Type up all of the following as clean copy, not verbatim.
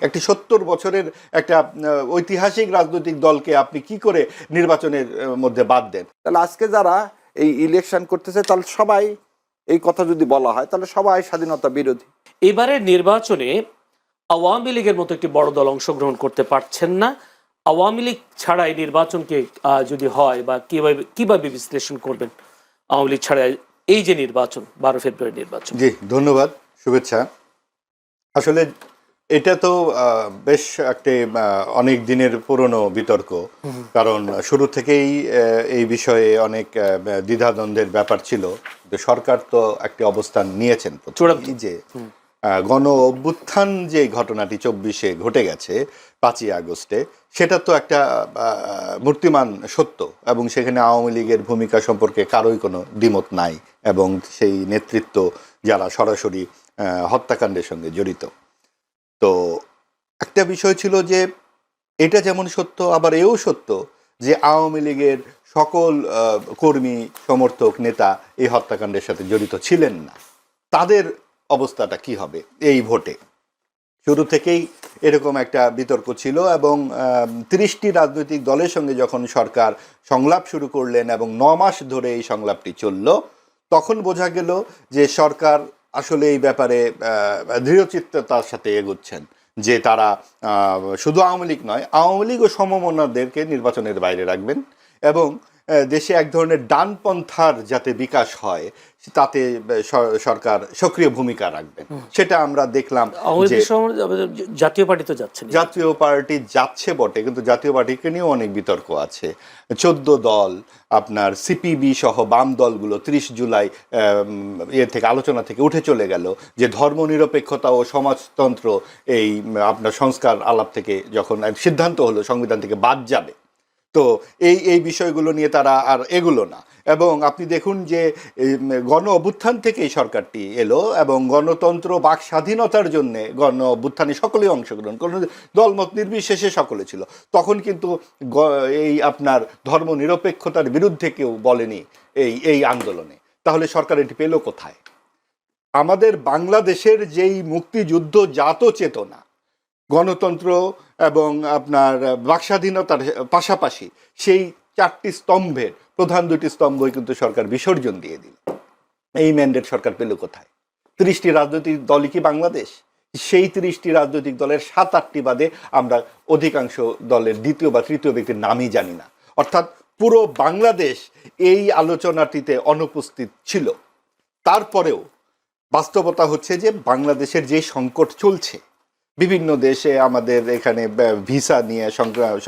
একটি 70 বছরের একটা ঐতিহাসিক রাজনৈতিক দলকে আপনি কি করে নির্বাচনের মধ্যে বাদ দেন? তাহলে আজকে যারা এই ইলেকশন করতেছে তাহলে সবাই এই কথা যদি বলা হয় তাহলে সবাই স্বাধীনতা বিরোধী। এবারের নির্বাচনে আওয়ামী লীগের মতো একটি বড় দল অংশগ্রহণ করতে পারছেন না। আওয়ামী লীগ ছাড়া এই নির্বাচনকে যদি হয় বা কিভাবে বিশ্লেষণ করবেন আওয়ামী লীগ ছাড়া এই যে নির্বাচন 12 ফেব্রুয়ারি নির্বাচন? জি ধন্যবাদ, শুভেচ্ছা। আসলে এটা তো বেশ একটি অনেক দিনের পুরনো বিতর্ক, কারণ শুরু থেকেই এই বিষয়ে অনেক দ্বিধাদ্বন্দ্বের ব্যাপার ছিল। সরকার তো একটি অবস্থান নিয়েছেন যে গণ অভ্যুত্থান যে ঘটনাটি 24-এ ঘটে গেছে 5ই আগস্টে, সেটা তো একটা মূর্তিমান সত্য, এবং সেখানে আওয়ামী লীগের ভূমিকা সম্পর্কে কারোই কোনো দ্বিমত নাই, এবং সেই নেতৃত্ব যারা সরাসরি হত্যাকাণ্ডের সঙ্গে জড়িত। তো একটা বিষয় ছিল যে এটা যেমন সত্য, আবার এও সত্য যে আওয়ামী লীগের সকল কর্মী, সমর্থক, নেতা এই হত্যাকাণ্ডের সাথে জড়িত ছিলেন না। তাদের অবস্থাটা কি হবে এই ভোটে? শুরু থেকেই এরকম একটা বিতর্ক ছিল, এবং 30টি রাজনৈতিক দলের সঙ্গে যখন সরকার সংলাপ শুরু করলেন এবং 9 মাস ধরে এই সংলাপটি চলল, তখন বোঝা গেল যে সরকার আসলে এই ব্যাপারে দৃঢ়চিত্ততার সাথে এগোচ্ছেন, যে তারা শুধু আওয়ামী লীগ নয়, আওয়ামী লীগ ও সমমনাদেরকে নির্বাচনের বাইরে রাখবেন, এবং দেশে এক ধরনের ডানপন্থার যাতে বিকাশ হয় তাতে সরকার সক্রিয় ভূমিকা রাখবেন। সেটা আমরা দেখলাম যে জাতীয় পার্টি তো যাচ্ছে, জাতীয় পার্টি যাচ্ছে বটে, কিন্তু জাতীয় পার্টিকে নিয়েও অনেক বিতর্ক আছে। 14 দল, আপনার সিপিবি সহ বাম দলগুলো 30 জুলাই থেকে আলোচনা থেকে উঠে চলে গেল, যে ধর্মনিরপেক্ষতা ও সমাজতন্ত্র এই আপনার সংস্কার আলাপ থেকে যখন সিদ্ধান্ত হলো সংবিধান থেকে বাদ যাবে, তো এই বিষয়গুলো নিয়ে তারা আর এগুলো না। এবং আপনি দেখুন যে গণ অভ্যুত্থান থেকেই সরকারটি এলো, এবং গণতন্ত্র, বাক স্বাধীনতার জন্য গণ অভ্যুত্থানে সকলেই অংশগ্রহণ, কোনো দলমত নির্বিশেষে সকলে ছিল। তখন কিন্তু এই আপনার ধর্ম নিরপেক্ষতার বিরুদ্ধে কেউ বলেনি এই আন্দোলনে। তাহলে সরকার এটি পেল কোথায়? আমাদের বাংলাদেশের যেই মুক্তিযুদ্ধ জাত চেতনা, গণতন্ত্র এবং আপনার বাকস্বাধীনতার পাশাপাশি সেই 4টি স্তম্ভের প্রধান 2টি স্তম্ভই কিন্তু সরকার বিসর্জন দিয়ে দিল। এই ম্যান্ডেট সরকার পেল কোথায়? 30টি রাজনৈতিক দলই কি বাংলাদেশ? সেই 30টি রাজনৈতিক দলের 7-8টি বাদে আমরা অধিকাংশ দলের দ্বিতীয় বা তৃতীয় ব্যক্তির নামই জানি না। অর্থাৎ পুরো বাংলাদেশ এই আলোচনাটিতে অনুপস্থিত ছিল। তারপরেও বাস্তবতা হচ্ছে যে বাংলাদেশের যে সংকট চলছে, বিভিন্ন দেশে আমাদের এখানে ভিসা নিয়ে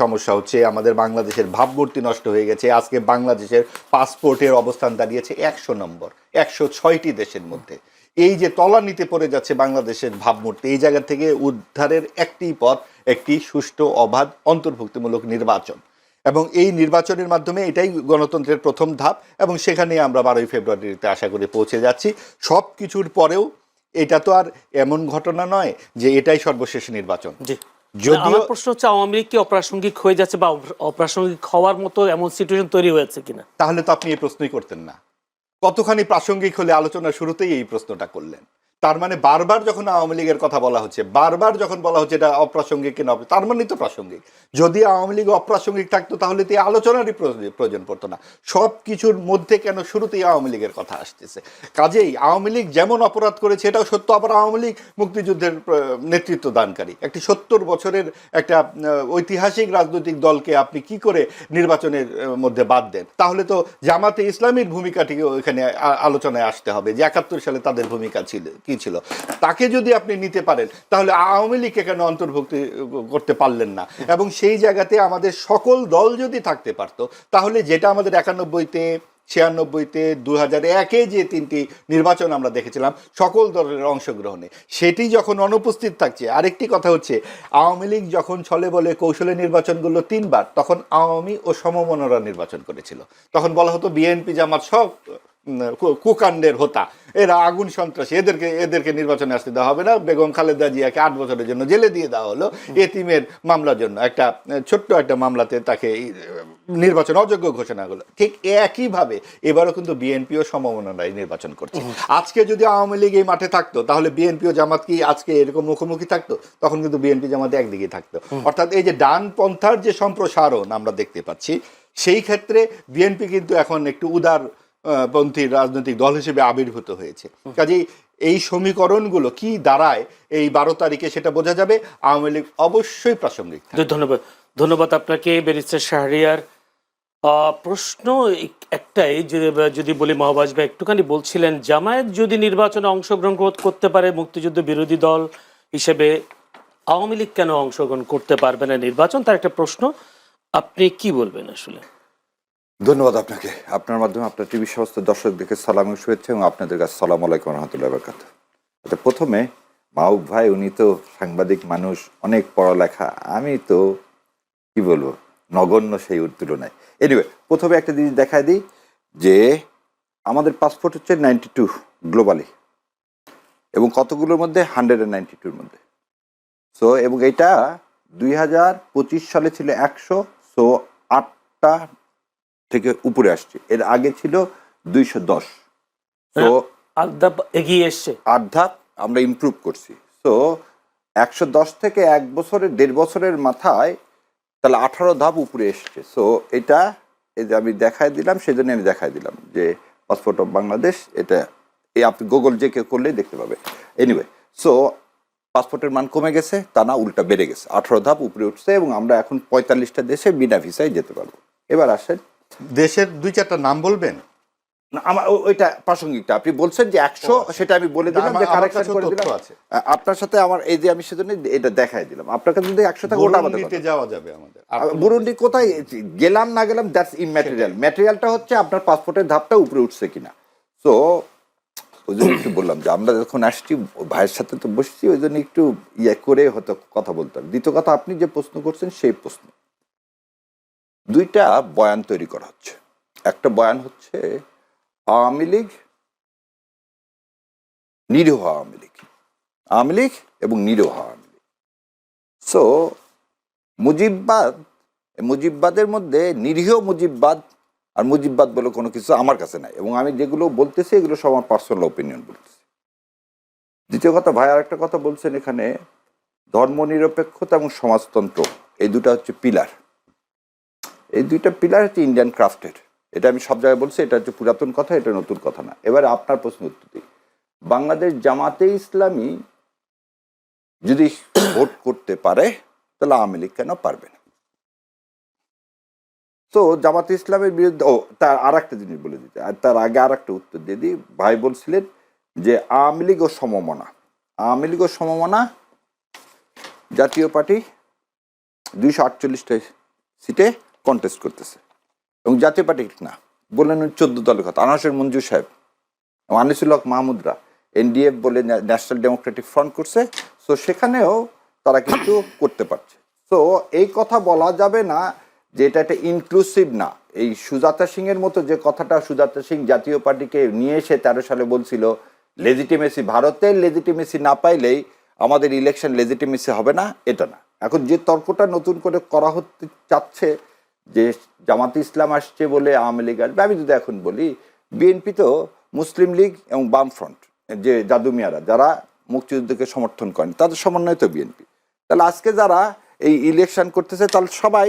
সমস্যা হচ্ছে, আমাদের বাংলাদেশের ভাবমূর্তি নষ্ট হয়ে গেছে। আজকে বাংলাদেশের পাসপোর্টের অবস্থান দাঁড়িয়েছে 100 নম্বর 106টি দেশের মধ্যে। এই যে তলানিতে পড়ে যাচ্ছে বাংলাদেশের ভাবমূর্তি, এই জায়গা থেকে উদ্ধারের একটি পথ, একটি সুষ্ঠু, অবাধ, অন্তর্ভুক্তিমূলক নির্বাচন, এবং এই নির্বাচনের মাধ্যমে এটাই গণতন্ত্রের প্রথম ধাপ, এবং সেখানে আমরা 12ই ফেব্রুয়ারিতে আশা করে পৌঁছে যাচ্ছি। সব কিছুর পরেও এটা তো আর এমন ঘটনা নয় যে এটাই সর্বশেষ নির্বাচন। যদিও প্রশ্ন হচ্ছে আওয়ামী লীগ কি অপ্রাসঙ্গিক হয়ে যাচ্ছে বা অপ্রাসঙ্গিক হওয়ার মতো এমন সিচুয়েশন তৈরি হয়েছে কিনা? তাহলে তো আপনি এই প্রশ্নই করতেন না। কতখানি প্রাসঙ্গিক হলে আলোচনার শুরুতেই এই প্রশ্নটা করলেন। তার মানে বারবার যখন আওয়ামী লীগের কথা বলা হচ্ছে, বারবার যখন বলা হচ্ছে এটা অপ্রাসঙ্গিক কিনা, তার মানে তো প্রাসঙ্গিক। যদি আওয়ামী লীগ অপ্রাসঙ্গিক থাকতো তাহলে তো এই আলোচনারই প্রয়োজন পড়তো না। সব কিছুর মধ্যে কেন শুরুতেই আওয়ামী লীগের কথা আসতেছে? কাজেই আওয়ামী লীগ যেমন অপরাধ করেছে এটাও সত্য, আবার আওয়ামী লীগ মুক্তিযুদ্ধের নেতৃত্ব দানকারী। একটি 70 বছরের একটা ঐতিহাসিক রাজনৈতিক দলকে আপনি কি করে নির্বাচনের মধ্যে বাদ দেন? তাহলে তো জামাতে ইসলামীর ভূমিকাটিকে এখানে আলোচনায় আসতে হবে, যে 71 সালে তাদের ভূমিকা ছিল কি ছিল। তাকে যদি আপনি নিতে পারেন তাহলে আওয়ামী লীগকে কেন অন্তর্ভুক্তি করতে পারলেন না? এবং সেই জায়গাতে আমাদের সকল দল যদি থাকতে পারতো, তাহলে যেটা আমাদের 91-তে, 96-তে, 2001-এ যে 3টি নির্বাচন আমরা দেখেছিলাম সকল দলের অংশগ্রহণে, সেটি যখন অনুপস্থিত থাকছে। আরেকটি কথা হচ্ছে, আওয়ামী লীগ যখন ছলে বলে কৌশলে নির্বাচনগুলো 3বার, তখন আওয়ামী ও সমমনারা নির্বাচন করেছিল। তখন বলা হতো বিএনপি জামাত সব কুকাণ্ডের হোতা, এরা আগুন সন্ত্রাসী, এদেরকে নির্বাচনে আসতে দেওয়া হবে না। বেগম খালেদা জিয়াকে 8 বছরের জন্য জেলে দিয়ে দেওয়া হলো এতিমের মামলার জন্য, একটা ছোট্ট একটা মামলাতে তাকে নির্বাচন অযোগ্য ঘোষণা হলো। ঠিক একইভাবে এবারও কিন্তু বিএনপিও সমমনায় নির্বাচন করছে। আজকে যদি আওয়ামী লীগ এই মাঠে থাকতো তাহলে বিএনপি ও জামাত কি আজকে এরকম মুখোমুখি থাকতো? তখন কিন্তু বিএনপি জামাত একদিকে থাকতো। অর্থাৎ এই যে ডানপন্থার যে সম্প্রসারণ আমরা দেখতে পাচ্ছি, সেই ক্ষেত্রে বিএনপি কিন্তু এখন একটু উদার পন্থী রাজনৈতিক দল হিসেবে আবির্ভূত হয়েছে। কাজেই এই সমীকরণগুলো কি দাঁড়ায় এই 12 তারিখে সেটা বোঝা যাবে। আওয়ামী লীগ অবশ্যই প্রাসঙ্গিক। ধন্যবাদ আপনাকে ব্যারিস্টার শাহরিয়ার। প্রশ্ন একটাই, যদি বলি মহাবাজ ভাই একটুখানি বলছিলেন জামায়াত যদি নির্বাচনে অংশগ্রহণ করতে পারে মুক্তিযুদ্ধ বিরোধী দল হিসেবে, আওয়ামী লীগ কেন অংশগ্রহণ করতে পারবে না নির্বাচন, তার একটা প্রশ্ন। আপনি কি বলবেন আসলে? ধন্যবাদ আপনাকে। আপনার মাধ্যমে আপনার টিভি সমস্ত দর্শকদেরকে সালাম ও শুভেচ্ছা, এবং আপনাদের কাছে সালাম আলাইকুম রহমতুল্লাহ বারাকাতুহু। আচ্ছা, প্রথমে মাহবুব ভাই উনি তো সাংবাদিক মানুষ, অনেক পড়ালেখা, আমি তো কি বলবো নগণ্য সেই তুলনায়। এনিওয়ে, প্রথমে একটা জিনিস দেখায় দিই যে আমাদের পাসপোর্ট হচ্ছে 92 গ্লোবালি, এবং কতগুলোর মধ্যে 192-র মধ্যে। সো এবং এটা 2025 সালে ছিল 100, সো 8টা থেকে উপরে আসছে। এর আগে ছিল 210, সো এগিয়ে এসছে, 8 ধাপ আমরা ইমপ্রুভ করছি। সো 110 থেকে 1 বছরের 1.5 বছরের মাথায় তাহলে 18 ধাপ উপরে এসছে। সো এটা এই যে আমি দেখাই দিলাম, সেজন্য আমি দেখাই দিলাম যে পাসপোর্ট অফ বাংলাদেশ, এটা এই আপনি গুগল যে কেউ করলেই দেখতে পাবে। এনিওয়ে, সো পাসপোর্টের মান কমে গেছে, তা না উল্টা বেড়ে গেছে, 18 ধাপ উপরে উঠছে, এবং আমরা এখন 45টা দেশে বিনা ভিসায় যেতে পারবো। এবার আসেন, দেশের 2-4টা নাম বলবেন? না, আমার ওইটা প্রাসঙ্গিকটা আপনি বলছেন যে 100, সেটা আমি বলে দিলাম, যে কারেকশন করে দিলাম আপনার সাথে। আমার এই যে আমি সেজন্য এটা দেখাই দিলাম আপনার কাছে, যদি 100 টাকা ওটা আমাদের বুরুন্ডিতে যাওয়া যাবে আমাদের। বুরুন্ডি কোথায় গেলাম না গেলাম দ্যাটস ইমম্যাটেরিয়াল। ম্যাটেরিয়ালটা হচ্ছে আপনার পাসপোর্টের ধাপটা উপরে উঠছে কিনা। সো ওই জন্য একটু বললাম যে আমরা যখন আসছি ভাইয়ের সাথে তো বসছি, ওই জন্য একটু ইয়ে করে হয়তো কথা বলতাম। দ্বিতীয় কথা, আপনি যে প্রশ্ন করছেন সেই প্রশ্ন, 2টা বয়ান তৈরি করা হচ্ছে। একটা বয়ান হচ্ছে আওয়ামী লীগ, নিরীহ আওয়ামী লীগ, আওয়ামী লীগ এবং নিরীহ আওয়ামী লীগ। সো মুজিববাদের মধ্যে নিরীহ মুজিববাদ আর মুজিববাদ বলে কোনো কিছু আমার কাছে নাই, এবং আমি যেগুলো বলতেছি এগুলো সব আমার পার্সোনাল ওপিনিয়ন বলতেছি। দ্বিতীয় কথা, ভাই আর একটা কথা বলছেন এখানে, ধর্মনিরপেক্ষতা এবং সমাজতন্ত্র, এই 2টা হচ্ছে পিলার। এই 2টা পিলার হচ্ছে ইন্ডিয়ান ক্রাফটের। এটা আমি সব জায়গায় বলছি, এটা হচ্ছে পুরাতন কথা, এটা নতুন কথা না। এবার আপনার প্রশ্ন উত্তর দিই, বাংলাদেশ জামাতে ইসলামী যদি ভোট করতে পারে তাহলে আওয়ামী লীগ কেন পারবে না? তো জামাতে ইসলামের বিরুদ্ধে, তার আর একটা জিনিস বলে দিতে, আর তার আগে আর একটা উত্তর দিয়ে দিই। ভাই বলছিলেন যে আওয়ামী লীগ ও সমমনা, আওয়ামী লীগ ও সমমনা, জাতীয় পার্টি 248টা সিটে কন্টেস্ট করতেছে, এবং জাতীয় পার্টি না বললেন 14 দলের কথা, আনাসের মঞ্জুর সাহেব, আনিসুল হক মাহমুদরা এনডিএফ বলে ন্যাশনাল ডেমোক্রেটিক ফ্রন্ট করছে। সো সেখানেও তারা কিন্তু করতে পারছে। সো এই কথা বলা যাবে না যে এটা একটা ইনক্লুসিভ না। এই সুজাতা সিং এর মতো যে কথাটা সুজাতা সিং জাতীয় পার্টিকে নিয়ে এসে 13 সালে বলছিল লেজিটিমেসি, ভারতের লেজিটিমেসি না পাইলেই আমাদের ইলেকশন লেজিটিমেসি হবে না, এটা না। এখন যে তর্কটা নতুন করে করা হতে চাচ্ছে যে জামাতে ইসলাম আসছে বলে আওয়ামী লীগ আসবে, আমি যদি এখন বলি বিএনপি তো মুসলিম লীগ এবং বামফ্রন্ট, যে জাদু মিয়ারা যারা মুক্তিযুদ্ধকে সমর্থন করেন তাদের সমন্বয় তো বিএনপি। তাহলে আজকে যারা এই ইলেকশন করতেছে তাহলে সবাই,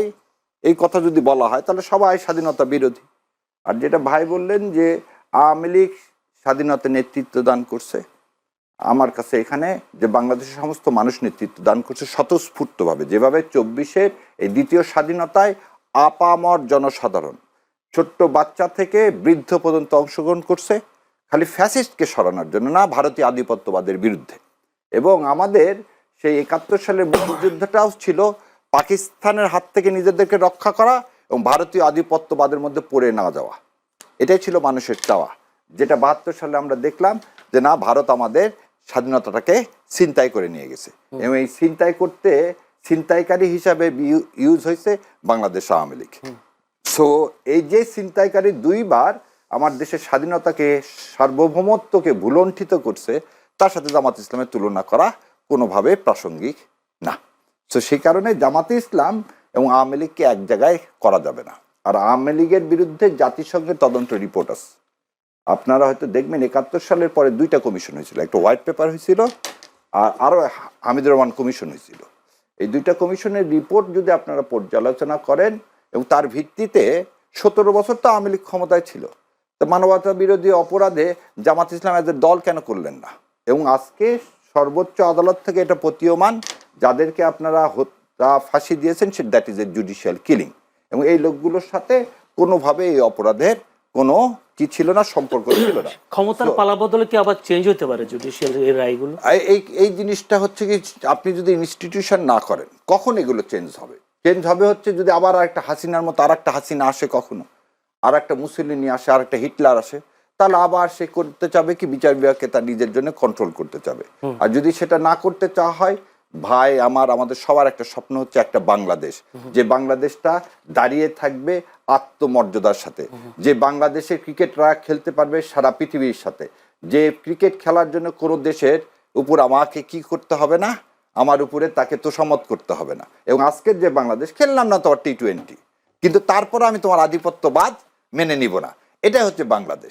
এই কথা যদি বলা হয় তাহলে সবাই স্বাধীনতা বিরোধী। আর যেটা ভাই বললেন যে আওয়ামী লীগ স্বাধীনতা নেতৃত্ব দান করছে, আমার কাছে এখানে যে বাংলাদেশের সমস্ত মানুষ নেতৃত্ব দান করছে স্বতঃস্ফূর্তভাবে, যেভাবে 24-এর এই দ্বিতীয় স্বাধীনতায় আপামর জনসাধারণ ছোট্ট বাচ্চা থেকে বৃদ্ধ পর্যন্ত অংশগ্রহণ করছে, খালি ফ্যাসিস্টকে সরানোর জন্য না, ভারতীয় আধিপত্যবাদের বিরুদ্ধে। এবং আমাদের সেই 71 সালের মুক্তিযুদ্ধটাও ছিল পাকিস্তানের হাত থেকে নিজেদেরকে রক্ষা করা এবং ভারতীয় আধিপত্যবাদের মধ্যে পড়ে না যাওয়া। এটাই ছিল মানুষের চাওয়া, যেটা 72 সালে আমরা দেখলাম যে না, ভারত আমাদের স্বাধীনতাটাকে ছিনতাই করে নিয়ে গেছে, এবং এই ছিনতাই করতে ছিনতাইকারী হিসাবে ইউজ হয়েছে বাংলাদেশ আওয়ামী লীগ। সো এই যে ছিনতাইকারী 2বার আমার দেশের স্বাধীনতাকে সার্বভৌমত্বকে ভুলণ্ঠিত করছে, তার সাথে জামাত ইসলামের তুলনা করা কোনোভাবে প্রাসঙ্গিক না। তো সেই কারণে জামাতে ইসলাম এবং আওয়ামী লীগকে এক জায়গায় করা যাবে না। আর আওয়ামী লীগের বিরুদ্ধে জাতিসংঘের তদন্ত রিপোর্ট আছে, আপনারা হয়তো দেখবেন 71 সালের পরে 2টা কমিশন হয়েছিল, একটা হোয়াইট পেপার হয়েছিল আর আরও হামিদুর রহমান কমিশন হয়েছিল। এই 2টা কমিশনের রিপোর্ট যদি আপনারা পর্যালোচনা করেন এবং তার ভিত্তিতে 17 বছর তো আওয়ামী লীগ ক্ষমতায় ছিল, তো মানবতা বিরোধী অপরাধে জামাত ইসলাম এদের দল কেন করলেন না? এবং আজকে সর্বোচ্চ আদালত থেকে এটা প্রতীয়মান, যাদেরকে আপনারা ফাঁসি দিয়েছেন say that is a judicial killing, এবং এই লোকগুলোর সাথে কোনোভাবে এই অপরাধের কোনো কি ছিল না, সম্পর্ক ছিল না। ক্ষমতার পালাবদলে কি আবার চেঞ্জ হতে পারে জুডিশিয়াল এর রায়গুলো? এই জিনিসটা হচ্ছে কি, আপনি যদি ইনস্টিটিউশন না করেন কখন এগুলো চেঞ্জ হবে? চেঞ্জ হবে হচ্ছে যদি আবার একটা হাসিনার মতো আর একটা হাসিনা আসে, কখনো আর একটা মুসলিনি আসে, আর একটা হিটলার আসে, তাহলে আবার সে করতে চাবে কি বিচার বিভাগকে তার নিজের জন্য কন্ট্রোল করতে চাবে। আর যদি সেটা না করতে চাওয়া হয়, ভাই আমাদের সবার একটা স্বপ্ন হচ্ছে একটা বাংলাদেশ, যে বাংলাদেশটা দাঁড়িয়ে থাকবে আত্মমর্যাদার সাথে, যে বাংলাদেশে ক্রিকেটরা খেলতে পারবে সারা পৃথিবীর সাথে, যে ক্রিকেট খেলার জন্য কোনো দেশের উপর আমাকে কি করতে হবে না, আমার উপরে তাকে তোষামত করতে হবে না। এবং আজকের যে বাংলাদেশ, খেললাম না তোমার T20, কিন্তু তারপরে আমি তোমার আধিপত্যবাদ মেনে নিব না, এটাই হচ্ছে বাংলাদেশ।